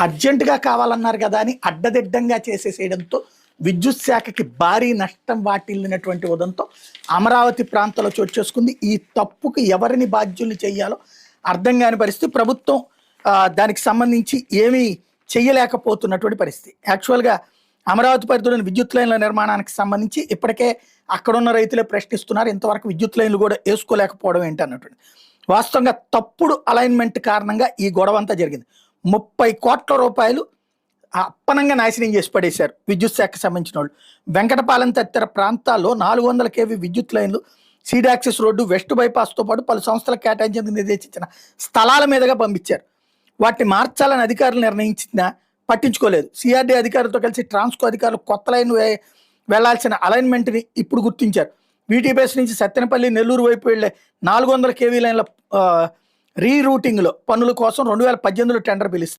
అర్జెంటుగా కావాలన్నారు కదా అని అడ్డదిడ్డంగా చేసేసేయడంతో విద్యుత్ శాఖకి భారీ నష్టం వాటిల్లినటువంటి ఉదంతో అమరావతి ప్రాంతంలో చోటు చేసుకుంది. ఈ తప్పుకి ఎవరిని బాధ్యులు చేయాలో అర్థం కాని పరిస్థితి. ప్రభుత్వం దానికి సంబంధించి ఏమీ చెయ్యలేకపోతున్నటువంటి పరిస్థితి. యాక్చువల్గా అమరావతి పరిధిలోని విద్యుత్ లైన్ల నిర్మాణానికి సంబంధించి ఇప్పటికే అక్కడున్న రైతులే ప్రశ్నిస్తున్నారు, ఇంతవరకు విద్యుత్ లైన్లు కూడా వేసుకోలేకపోవడం ఏంటి అన్నటువంటి. వాస్తవంగా తప్పుడు అలైన్మెంట్ కారణంగా ఈ గొడవ అంతా జరిగింది. 30 కోట్ల రూపాయలు అప్పనంగా నాశనం చేసి పడేశారు విద్యుత్ శాఖకు సంబంధించిన వాళ్ళు. వెంకటపాలెం తదితర ప్రాంతాల్లో 400 kV విద్యుత్ లైన్లు, సీడ్ యాక్సెస్ రోడ్డు, వెస్ట్ బైపాస్తో పాటు పలు సంస్థలకు కేటాయించేందుకు నిర్దేశించిన స్థలాల మీదుగా పంపించారు. వాటిని మార్చాలని అధికారులు నిర్ణయించినా పట్టించుకోలేదు. సిఆర్డీ అధికారులతో కలిసి ట్రాన్స్కో అధికారులు కొత్త లైన్ వెళ్లాల్సిన అలైన్మెంట్ని ఇప్పుడు గుర్తించారు. వీటీబీఎస్ నుంచి సత్తెనపల్లి, నెల్లూరు వైపు వెళ్లే 400 kV లైన్ల రీరూటింగ్లో పనుల కోసం 2018లో టెండర్ పిలిస్తారు.